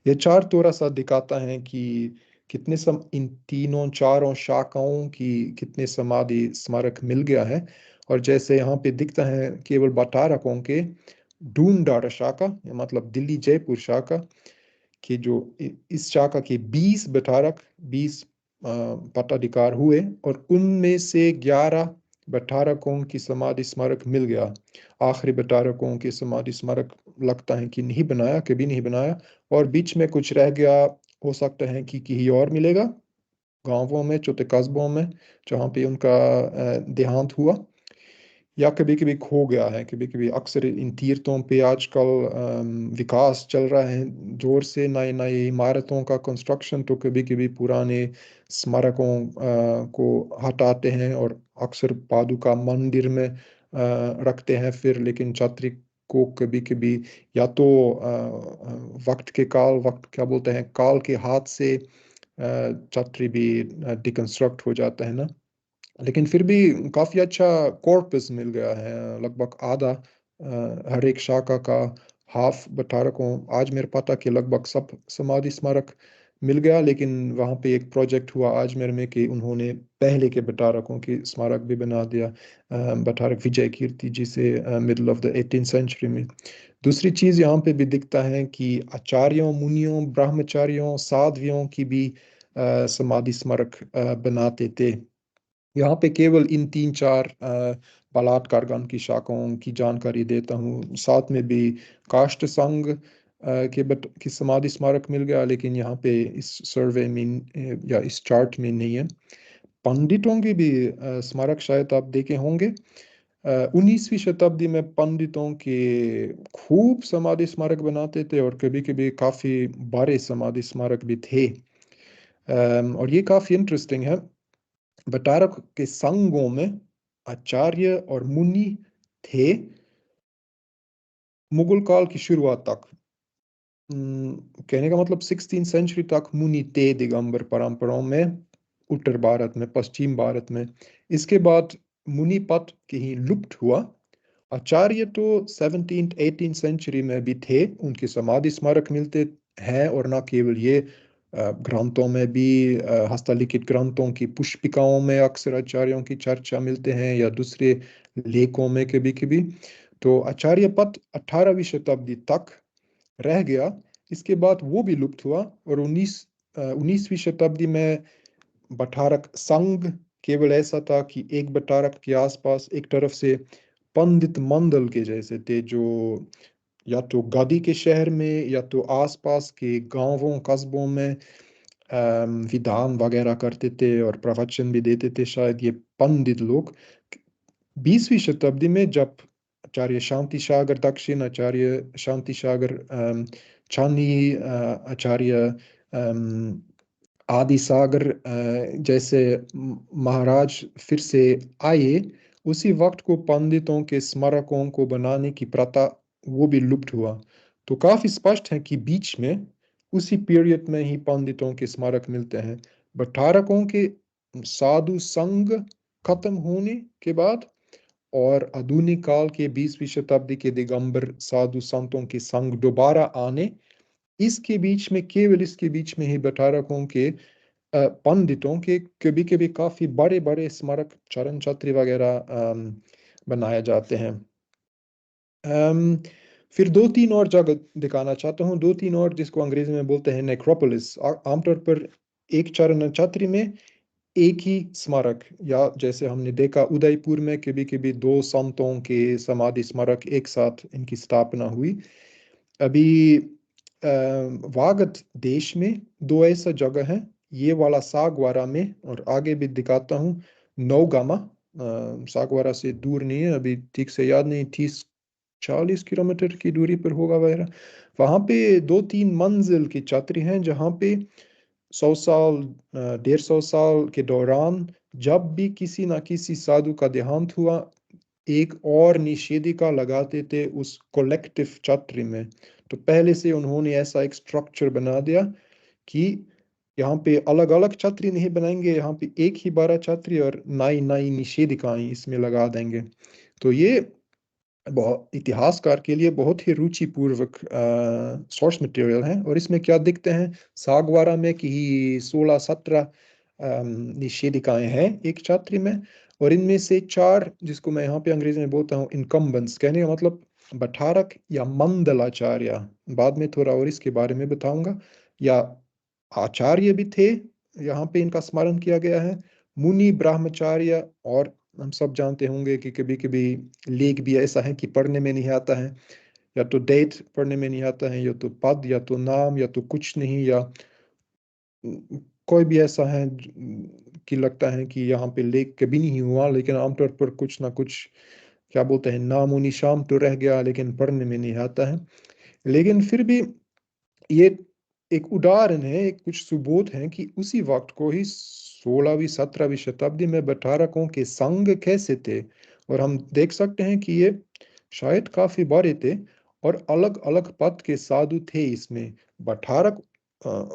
ये चार्ट थोड़ा-सा दिखाता है कि कितने इन तीनों चारों शाखाओं की कितने समाधि स्मारक मिल गया है और जैसे यहाँ पे दिखता है केवल बटारकों के ढूंढाड़ शाखा मतलब दिल्ली जयपुर शाखा कि जो इस शाखा के 20 बटारक 20 पट्टाधिकार हुए और उनमें से 11 बटारकों की समाधि स्मारक मिल गया आखिरी बटारकों की समाधि स्मारक लगता है कि नहीं बनाया कभी नहीं बनाया और बीच में कुछ रह गया हो सकता है कि कहीं और मिलेगा, गाँवों में, छोटे कस्बों में, जहाँ पे उनका देहांत हुआ, या कभी-कभी खो गया है। कभी-कभी अक्सर इन तीर्थों पे आजकल विकास चल रहा है ज़ोर से, नए-नए इमारतों का कंस्ट्रक्शन, तो कभी-कभी पुराने स्मारकों को हटाते हैं और अक्सर पादुका मंदिर में रखते हैं फिर, लेकिन छतरी को कभी-कभी या तो वक़्त क्या बोलते हैं, काल के हाथ से छतरी भी डिकंस्ट्रक्ट हो जाता है ना? लेकिन फिर भी काफ़ी अच्छा कॉर्पस मिल गया है, लगभग आधा हर एक शाखा का हाफ बटारकों। आज मेरे पता कि लगभग सब समाधि स्मारक मिल गया, लेकिन वहाँ पे एक प्रोजेक्ट हुआ अजमेर में कि उन्होंने पहले के बटारकों की स्मारक भी बना दिया, बटारक विजय कीर्ति जी से middle of the 18th century में। दूसरी चीज़ यहाँ पे भी दिखता है कि आचार्यों, मुनियों, ब्रह्मचारियों, साध्वियों की भी समाधि स्मारक बनाते थे। यहाँ पे केवल इन 3-4 बलात्कारगण की शाखाओं की जानकारी देता हूँ। साथ में भी काष्ठ संघ की समाधि स्मारक मिल गया, लेकिन यहाँ पे इस सर्वे में या इस चार्ट में नहीं है। पंडितों की भी स्मारक शायद आप देखे होंगे। 19वीं शताब्दी में पंडितों के खूब समाधि स्मारक बनाते थे और कभी-कभी काफ़ी बड़े समाधि स्मारक भी थे। और ये काफ़ी इंटरेस्टिंग है। बटारक के संघों में आचार्य और मुनि थे मुगल काल की शुरुआत तक। कहने का मतलब 16th सेंचुरी तक मुनि थे दिगंबर परंपराओं में, उत्तर भारत में, पश्चिम भारत में। इसके बाद मुनि पद कहीं लुप्त हुआ। आचार्य तो 17th 18th सेंचुरी में भी थे, उनके समाधि स्मारक मिलते हैं, और न केवल ये, ग्रंथों में भी, हस्तलिखित ग्रंथों की पुष्पिकाओं में अक्सर आचार्यों की चर्चा मिलते हैं, या दूसरे लेखों में कभी-कभी। तो आचार्य पद 18वीं शताब्दी तक रह गया। इसके बाद वो भी लुप्त हुआ, और 19वीं शताब्दी में बठारक संघ केवल ऐसा था कि एक बटारक के आसपास एक तरफ से पंडित मंडल के जैसे थे, जो या तो गादी के शहर में या तो आसपास के गांवों कस्बों में विधान वगैरह करते थे और प्रवचन भी देते थे शायद ये पंडित लोग। 20वीं शताब्दी में जब आचार्य शांति सागर दक्षिण, आचार्य शांति सागर छानी, आचार्य अम, आदि सागर जैसे महाराज फिर से आए, उसी वक्त को पंडितों के स्मारकों को बनाने की प्रथा वो भी लुप्त हुआ। तो काफी स्पष्ट है कि बीच में उसी पीरियड में ही पंडितों के स्मारक मिलते हैं। बठारकों के साधु संघ खत्म होने के बाद और आधुनिक काल के 20वीं शताब्दी के दिगंबर साधु संतों के संग दोबारा आने, इसके बीच में ही बटारकों के पंडितों के कभी कभी काफी बड़े बड़े स्मारक, चरण छत्री वगैरह बनाए जाते हैं। अम, फिर दो तीन और जगह दिखाना चाहता हूँ, दो तीन और जिसको अंग्रेजी में बोलते हैं नेक्रोपोलिस। आमतौर पर एक चरण छत्री में एक ही स्मारक, या जैसे हमने देखा उदयपुर में कभी कभी दो संतों के समाधि स्मारक एक साथ इनकी स्थापना हुई। अभी वागद देश में दो ऐसा जगह है, ये वाला सागवारा में, और आगे भी दिखाता हूँ नौगामा। सागवारा से दूर नहीं है, अभी ठीक से याद नहीं, 30-40 किलोमीटर की दूरी पर होगा वगैरह। वहाँ पे 2-3 मंजिल की छतरी हैं, जहाँ पे 100 साल, 150 साल के दौरान जब भी किसी ना किसी साधु का देहांत हुआ, एक और निषेधिका लगाते थे उस कलेक्टिव छतरी में। तो पहले से उन्होंने ऐसा एक स्ट्रक्चर बना दिया कि यहाँ पे अलग अलग छतरी नहीं बनाएंगे, यहाँ पे एक ही बड़ा छतरी और नई नई निषेधिकाएं इसमें लगा देंगे। तो ये बहुत इतिहासकार के लिए बहुत ही रुचिपूर्वक सोर्स मटेरियल है। और इसमें क्या दिखते हैं, सागवारा में कि 16-17 निषेधिकाएं हैं एक छात्री में, और इनमें से 4, जिसको मैं यहाँ पे अंग्रेजी में बोलता हूँ इनकम्बेंस, कहने का मतलब बठारक या मंडलाचार्य, बाद में थोड़ा और इसके बारे में बताऊंगा, या आचार्य भी थे, यहाँ पे इनका स्मरण किया गया है, मुनि, ब्रह्मचार्य, और हम सब जानते होंगे कि कभी कभी लेख भी ऐसा है कि पढ़ने में नहीं आता है, या तो डेट पढ़ने में नहीं आता है, या तो पद, या तो नाम, या तो कुछ नहीं, या कोई भी ऐसा है कि लगता है कि यहाँ पे लेक कभी नहीं हुआ, लेकिन आमतौर पर कुछ ना कुछ, क्या बोलते हैं, नामो निशान तो रह गया लेकिन पढ़ने में नहीं आता है। लेकिन फिर भी ये एक उदाहरण है, एक कुछ सबूत है कि उसी वक्त को ही 16वीं 17वीं शताब्दी में बटारकों के संघ कैसे थे। और हम देख सकते हैं कि ये शायद काफी बड़े थे और अलग अलग पद के साधु थे इसमें। बठारक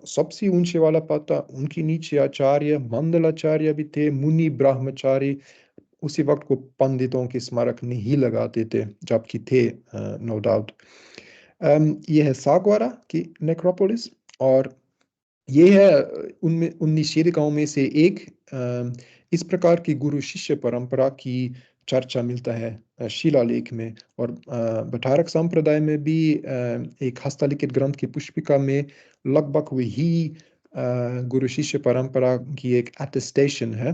सबसे ऊंचे वाला पद था, उनके नीचे आचार्य मंडलाचार्य भी थे, मुनि ब्रह्मचारी। उसी वक्त को पंडितों के स्मारक नहीं लगाते थे, जबकि थे, नो डाउट। ये है सागवारा की नेक्रोपोलिस, और ये है उनमें 19 शिलाओं में से एक। इस प्रकार की गुरु शिष्य परंपरा की चर्चा मिलता है शिलालेख में। और बठारक संप्रदाय में भी एक हस्तलिखित ग्रंथ की पुष्पिका में लगभग वही गुरु शिष्य परंपरा की एक अटेस्टेशन है।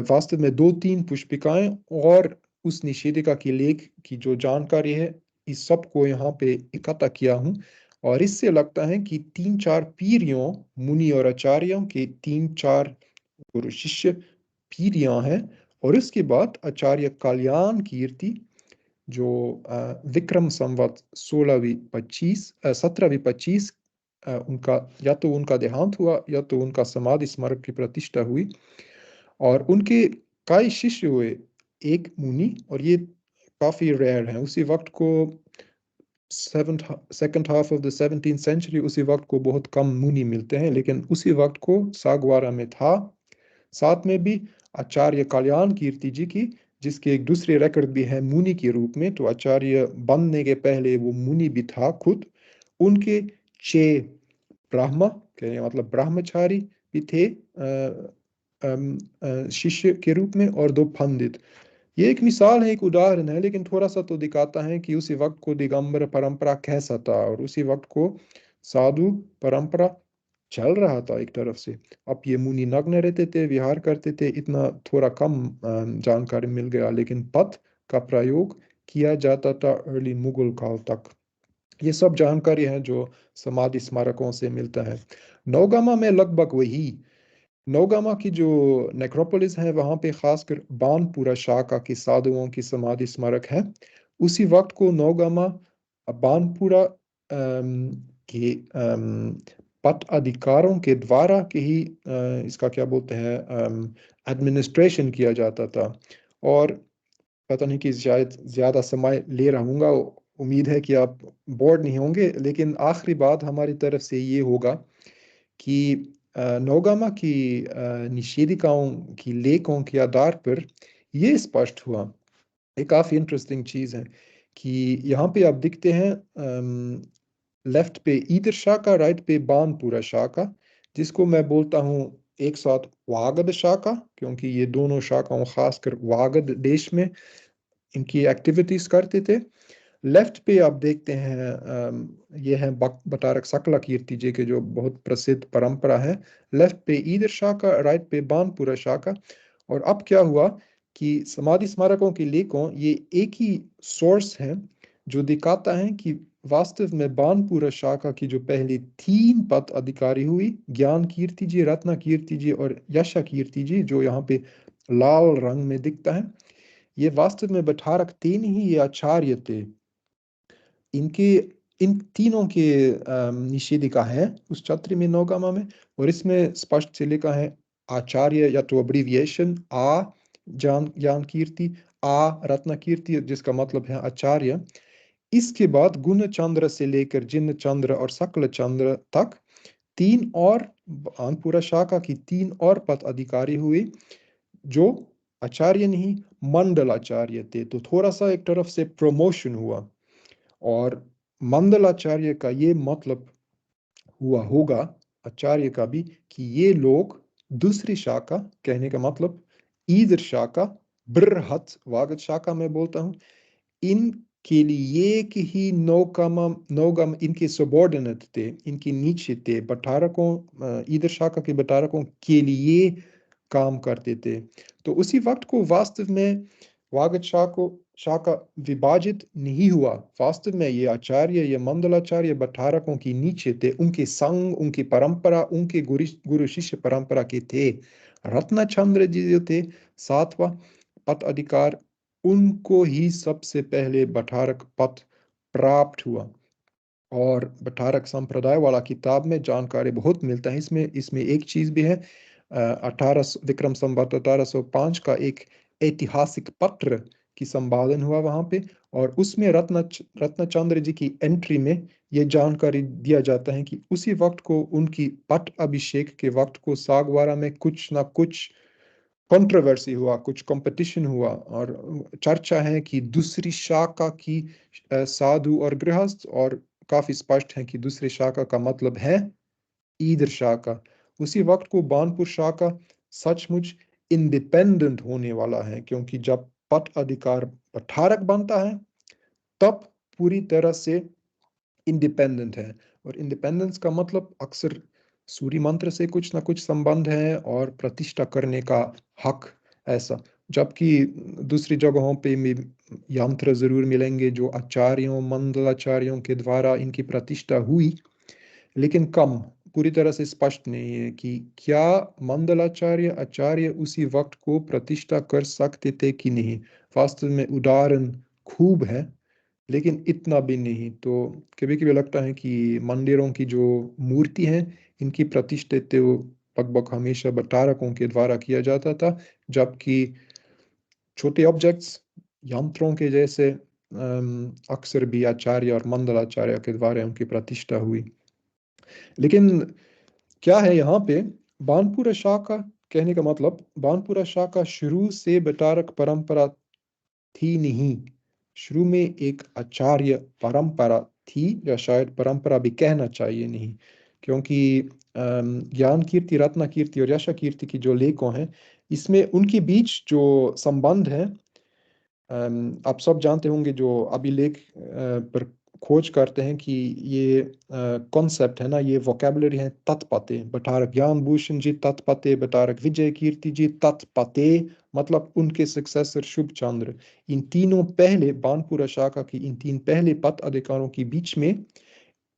वास्तव में 2-3 पुष्पिकाएं और उस निषेधिका की लेख की जो जानकारी है, इस सब को यहाँ पे इकट्ठा किया हूँ। और इससे लगता है कि 3-4 पीढ़ियों मुनि और आचार्यों के 3-4 गुरु शिष्य पीढ़ियां हैं। और उसके बाद आचार्य कल्याण कीर्ति, जो विक्रम संवत 17वीं 25 उनका, या तो उनका देहांत हुआ या तो उनका समाधि स्मारक की प्रतिष्ठा हुई, और उनके कई शिष्य हुए, एक मुनि। और ये काफी रेयर है उसी वक्त को, second half of the 17th century, उसी वक्त को बहुत कम मुनि मिलते हैं, लेकिन उसी वक्त को सागवारा में था। साथ में भी आचार्य कल्याण कीर्ति जी की, जिसके एक दूसरे रिकॉर्ड भी है मुनि के रूप में, तो आचार्य बनने के पहले वो मुनि भी था खुद। उनके 6 ब्राह्मा, मतलब ब्रह्मचारी भी थे शिष्य के रूप में, और 2 पंडित। ये एक मिसाल है, एक उदाहरण है, लेकिन थोड़ा सा तो दिखाता है कि उसी वक्त को दिगंबर परंपरा कैसा था, और उसी वक्त को साधु परंपरा चल रहा था एक तरफ से। अब ये मुनि नग्न रहते थे, विहार करते थे, इतना थोड़ा कम जानकारी मिल गया, लेकिन पथ का प्रयोग किया जाता था अर्ली मुगल काल तक। ये सब जानकारी है जो समाधि स्मारकों से मिलता है। नौगामा में लगभग वही, नौगामा की जो नेक्रोपोलिस है, वहाँ पे खासकर बानपुरा शाखा के साधुओं की समाधि स्मारक है। उसी वक्त को नौगामा बानपुरा के पट अधिकारों के द्वारा के ही इसका क्या बोलते हैं, एडमिनिस्ट्रेशन किया जाता था। और पता नहीं कि शायद ज़्यादा समय ले रहूँगा, उम्मीद है कि आप बोर्ड नहीं होंगे, लेकिन आखिरी बात हमारी तरफ से ये होगा कि नौगामा की निषेधिकाओं की लेखों के आधार पर ये स्पष्ट हुआ, ये काफ़ी इंटरेस्टिंग चीज़ है कि यहाँ पे आप दिखते हैं, लेफ्ट पे ईदर शाखा, राइट पे बानपुरा शाखा, जिसको मैं बोलता हूँ एक साथ वागद शाखा, क्योंकि ये दोनों शाखाओं खासकर वागद देश में इनकी एक्टिविटीज करते थे। लेफ्ट पे आप देखते हैं, ये है बटारक सकला कीर्ति जी के जो बहुत प्रसिद्ध परंपरा है। लेफ्ट पे ईदर शाखा, राइट पे बानपुरा शाखा। और अब क्या हुआ कि समाधि स्मारकों के लेखों, ये एक ही सोर्स है जो दिखाता है कि वास्तव में बानपुरा शाखा की जो पहली 3 पद अधिकारी हुई, ज्ञान कीर्ति जी, रत्ना कीर्ति जी और यशा कीर्ति जी, जो यहाँ पे लाल रंग में दिखता है, ये वास्तव में बठारक 3 ही ये आचार्य थे। इनके इन तीनों के निषेधिका है उस छत्री में, नौगामा में। और इसमें स्पष्ट से लिखा है आचार्य, या तो अब्रीविएशन आ ज्ञान कीर्ति, आ रत्न कीर्ति, जिसका मतलब है आचार्य। इसके बाद गुण चंद्र से लेकर जिन चंद्र और सकल चंद्र तक 3 और बानपुरा शाखा की 3 और पद अधिकारी हुए, जो आचार्य नहीं मंडलाचार्य थे। तो थोड़ा सा एक तरफ से प्रमोशन हुआ। और मंडलाचार्य का ये मतलब हुआ होगा आचार्य का भी, कि ये लोग दूसरी शाखा, कहने का मतलब ईदर शाखा, बृहत वागद शाखा में बोलता हूँ, इनके लिए एक ही नौगम इनके सबॉर्डिनेट थे, इनके नीचे थे, बटारकों, ईदर शाखा के बटारकों के लिए काम करते थे। तो उसी वक्त को वास्तव में स्वागत शाखा विभाजित नहीं हुआ। वास्तव में ये आचार्य, ये मंडलाचार्य भट्टारकों की नीचे थे, उनके संग, उनकी परंपरा, उनके गुरु शिष्य परंपरा के थे। रत्नचंद्र जी जो थे, सातवां पद अधिकार, उनको ही सबसे पहले भट्टारक पद प्राप्त हुआ। और भट्टारक संप्रदाय वाला किताब में जानकारी बहुत मिलता है। इसमें इसमें एक चीज भी है, 18 विक्रम संवत 1805 का एक ऐतिहासिक पत्र की संपादन हुआ वहां पे, और उसमें रत्नचंद्र जी की एंट्री में ये जानकारी दिया जाता है कि उसी वक्त को, उनकी पट अभिषेक के वक्त को, सागवारा में कुछ ना कुछ कंट्रोवर्सी हुआ, कुछ कंपटीशन हुआ, और चर्चा है कि दूसरी शाखा की साधु और गृहस्थ, और काफी स्पष्ट है कि दूसरी शाखा का मतलब है ईदर शाखा। उसी वक्त को बानपुर शाखा सचमुच इंडिपेंडेंट होने वाला है, क्योंकि जब पट अधिकार पठारक बनता है तब पूरी तरह से इंडिपेंडेंट है। और इंडिपेंडेंस का मतलब अक्सर सूर्य मंत्र से कुछ ना कुछ संबंध है, और प्रतिष्ठा करने का हक, ऐसा। जबकि दूसरी जगहों पे में यंत्र जरूर मिलेंगे जो आचार्यों, मंडलाचार्यों के द्वारा इनकी प्रतिष्ठा हुई, लेकिन कम, पूरी तरह से स्पष्ट नहीं है कि क्या मंडलाचार्य आचार्य उसी वक्त को प्रतिष्ठा कर सकते थे कि नहीं। वास्तव में उदाहरण खूब है, लेकिन इतना भी नहीं। तो कभी कभी लगता है कि मंदिरों की जो मूर्ति हैं, इनकी प्रतिष्ठा तो लगभग हमेशा भट्टारकों के द्वारा किया जाता था, जबकि छोटे ऑब्जेक्ट्स, यंत्रों के जैसे अक्सर भी आचार्य और मंडलाचार्य के द्वारा उनकी प्रतिष्ठा हुई। लेकिन क्या है यहाँ पे, बानपुरा शाखा कहने का मतलब, बानपुरा शाखा शुरू से भट्टारक परंपरा थी नहीं। शुरू में एक आचार्य परंपरा थी, या शायद परंपरा भी कहना चाहिए नहीं, क्योंकि ज्ञान कीर्ति, रत्न कीर्ति और यशा कीर्ति की जो लेखों हैं, इसमें उनके बीच जो संबंध है, आप सब जानते होंगे जो अभिलेख पर खोज करते हैं कि ये कॉन्सेप्ट है ना, ये वोकेबलरी है, तत्पते। भट्टारक ज्ञान भूषण जी तत्पते, भट्टारक विजय कीर्ति जी तत्पते, मतलब उनके सक्सेसर शुभ चंद्र। इन तीनों पहले बानपुरा शाखा की इन तीन पहले पद अधिकारों के बीच में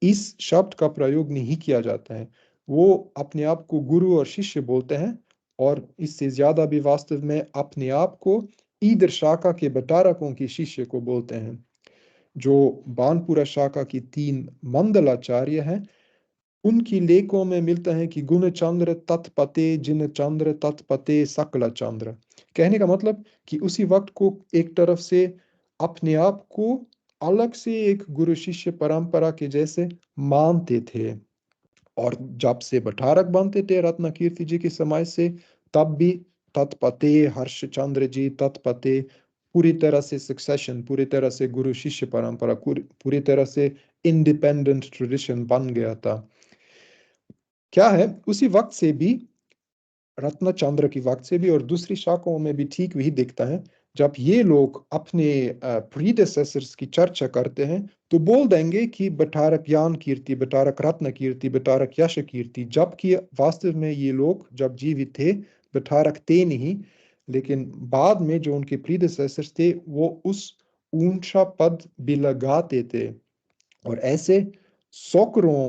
इस शब्द का प्रयोग नहीं किया जाता है। वो अपने आप को गुरु और शिष्य बोलते हैं, और इससे ज्यादा भी वास्तव में अपने आप को ईदर शाखा के भट्टारकों के शिष्य को बोलते हैं। जो बानपुरा शाखा की तीन मंडलाचार्य हैं, उनकी लेखों में मिलता है कि गुण चंद्र तत्पते, जिन चंद्र तत्पते, सकला चंद्र। कहने का मतलब कि उसी वक्त को एक तरफ से अपने आप को अलग से एक गुरु शिष्य परंपरा के जैसे मानते थे, और जब से भट्टारक बनते थे रत्न कीर्ति जी के समय से, तब भी तत्पते, हर्षचंद्र जी तत्पते, पूरी तरह से सक्सेशन, पूरी तरह से गुरु शिष्य परंपरा, पूरी तरह से इंडिपेंडेंट ट्रेडिशन बन गया था। क्या है, उसी वक्त से भी, रत्नचंद्र की वक्त से भी, और दूसरी शाखाओं में भी ठीक वही दिखता है। जब ये लोग अपने प्रीडेसेसर्स की चर्चा करते हैं, तो बोल देंगे कि भट्टारक ज्ञान कीर्ति, भट्टारक रत्न कीर्ति, भट्टारक यश कीर्ति, जबकि वास्तव में ये लोग जब जीवित थे भट्टारक थे नहीं, लेकिन बाद में जो उनके प्रीडेसेसर्स थे वो उस ऊंचा पद भी लगाते थे। और ऐसे सैकड़ों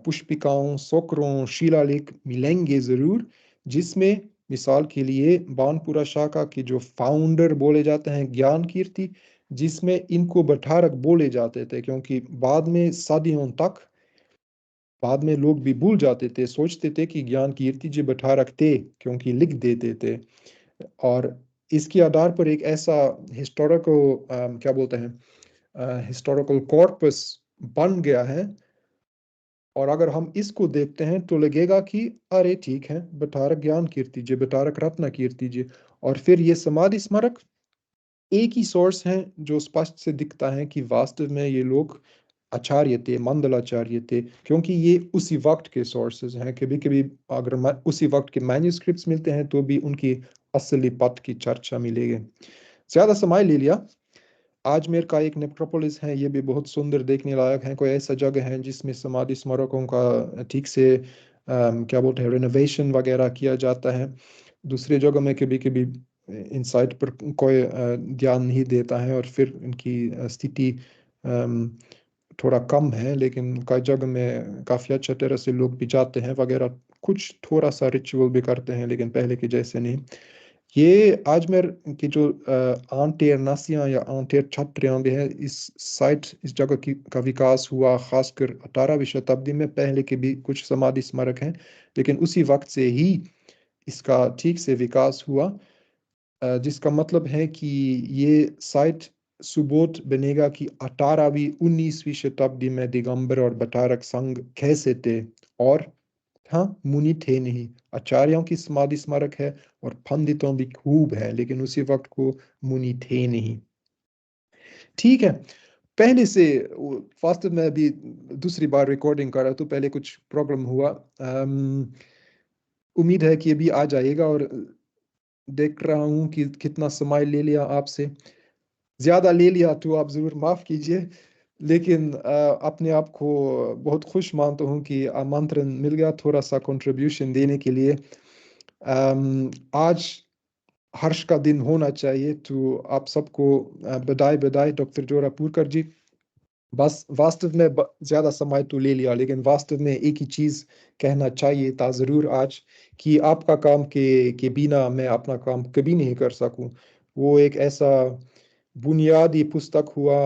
पुष्पिकाओं, सैकड़ों शिलालेख मिलेंगे जरूर, जिसमें मिसाल के लिए बानपुरा शाखा के जो फाउंडर बोले जाते हैं ज्ञान कीर्ति, जिसमें इनको भट्टारक बोले जाते थे, क्योंकि बाद में सदियों तक, बाद में लोग भी भूल जाते थे, सोचते थे कि ज्ञान कीर्ति जी भट्टारक थे, क्योंकि लिख देते थे। और इसके आधार पर एक ऐसा हिस्टोरिकल, क्या बोलते हैं, हिस्टोरिकल कॉर्पस बन गया है। और अगर हम इसको देखते हैं तो लगेगा कि अरे ठीक है, भट्टारक ज्ञान कीर्ति जी, भट्टारक रत्न कीर्ति जी, और फिर ये समाधि स्मारक एक ही सोर्स है जो स्पष्ट से दिखता है कि वास्तव में ये लोग आचार्य थे, मंडलाचार्य थे, क्योंकि ये उसी वक्त के सोर्सेज हैं। कभी कभी अगर उसी वक्त के मैन्यूस्क्रिप्ट्स मिलते हैं तो भी उनकी असली पथ की चर्चा मिलेगी। ज्यादा समय ले लिया। आजमेर का एक नेक्रोपोलिस है, ये भी बहुत सुंदर देखने लायक है। कोई ऐसा जगह है जिसमें समाधि स्मारकों का ठीक से क्या बोलते हैं, रिनोवेशन वगैरह किया जाता है। दूसरी जगह में कभी कभी इंसाइट पर कोई ध्यान नहीं देता है और फिर इनकी स्थिति थोड़ा कम है, लेकिन कई जगह में काफ़ी अच्छे तरह से लोग भी जाते हैं वगैरह, कुछ थोड़ा सा रिचुअल भी करते हैं, लेकिन पहले के जैसे नहीं। ये अजमेर की जो आंटेर नसियाँ या आंटेर छत्रियाँ भी है, इस साइट, इस जगह की का विकास हुआ खासकर 18वीं शताब्दी में। पहले के भी कुछ समाधि स्मारक हैं, लेकिन उसी वक्त से ही इसका ठीक से विकास हुआ, जिसका मतलब है कि ये साइट सुबोध बनेगा कि 18वीं 19वीं शताब्दी में दिगंबर और बटारक संघ कैसे थे। और हाँ, मुनि थे नहीं, आचार्यों की समाधि स्मारक है और पंडितों भी खूब है, लेकिन उसी वक्त को मुनि थे नहीं। ठीक है, पहले से वास्तव में अभी दूसरी बार रिकॉर्डिंग कर रहा, तो पहले कुछ प्रॉब्लम हुआ। उम्मीद है कि अभी आ जाएगा। और देख रहा हूँ कि कितना समय ले लिया आपसे, ज़्यादा ले लिया तो आप ज़रूर माफ़ कीजिए, लेकिन अपने आप को बहुत खुश मानता हूँ कि आमंत्रण मिल गया थोड़ा सा कंट्रीब्यूशन देने के लिए। आज हर्ष का दिन होना चाहिए, तो आप सबको बधाई बधाई डॉक्टर जोरापुरकर जी। बस वास्तव में ज़्यादा समय तो ले लिया, लेकिन वास्तव में एक ही चीज़ कहना चाहिए था ज़रूर आज, कि आपका काम के बिना मैं अपना काम कभी नहीं कर सकूं। वो एक ऐसा बुनियादी पुस्तक हुआ।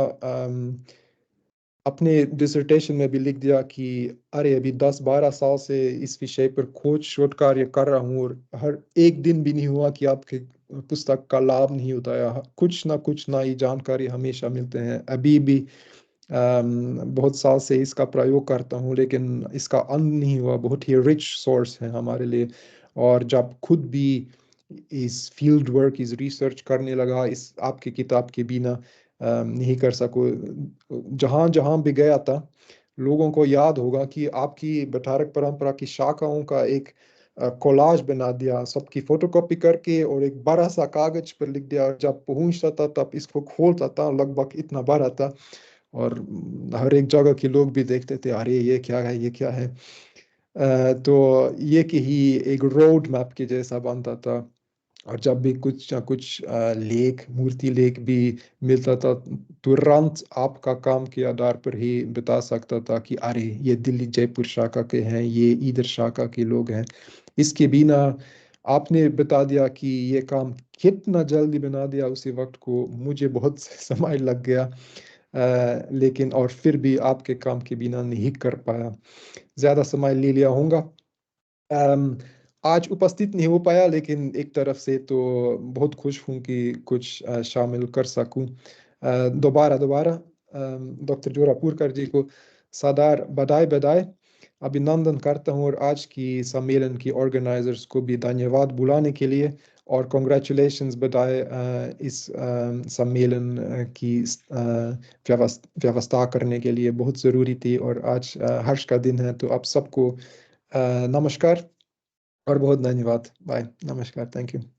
अपने डिसर्टेशन में भी लिख दिया कि अरे अभी 10-12 साल से इस विषय पर खोज शोध कार्य कर रहा हूँ, और हर एक दिन भी नहीं हुआ कि आपके पुस्तक का लाभ नहीं उठाया। कुछ ना कुछ नई जानकारी हमेशा मिलते हैं। अभी भी बहुत साल से इसका प्रयोग करता हूँ, लेकिन इसका अंत नहीं हुआ। बहुत ही रिच सोर्स है हमारे लिए। और जब खुद भी इस फील्ड वर्क, इस रिसर्च करने लगा, इस आपकी किताब के बिना नहीं कर सको। जहाँ जहाँ भी गया था, लोगों को याद होगा कि आपकी बठारक परंपरा की शाखाओं का एक कोलाज बना दिया, सबकी फोटोकॉपी करके और एक बड़ा सा कागज पर लिख दिया। जब पहुंचता था तब इसको खोलता था, लगभग इतना बड़ा था। और हर एक जगह के लोग भी देखते थे, अरे ये क्या है, ये क्या है। तो ये कि ही एक रोड मैप के जैसा बनता था। और जब भी कुछ ना कुछ लेख, मूर्ति लेख भी मिलता था, तुरंत आपका काम के आधार पर ही बता सकता था कि अरे ये दिल्ली जयपुर शाखा के हैं, ये इधर शाखा के लोग हैं। इसके बिना आपने बता दिया कि ये काम कितना जल्दी बना दिया उसी वक्त को। मुझे बहुत समय लग गया, लेकिन और फिर भी आपके काम के बिना नहीं कर पाया, ज़्यादा समय ले लिया होगा। अम, आज उपस्थित नहीं हो पाया, लेकिन एक तरफ से तो बहुत खुश हूँ कि कुछ शामिल कर सकूँ। दोबारा दोबारा डॉक्टर जोरापुरकर जी को सादर बधाई बधाई अभिनंदन करता हूँ, और आज की सम्मेलन की ऑर्गेनाइजर्स को भी धन्यवाद बुलाने के लिए। और कॉन्ग्रेचुलेशंस बधाई इस सम्मेलन की व्यवस्था करने के लिए, बहुत ज़रूरी थी। और आज हर्ष का दिन है, तो आप सबको नमस्कार और बहुत धन्यवाद। बाय, नमस्कार, थैंक यू।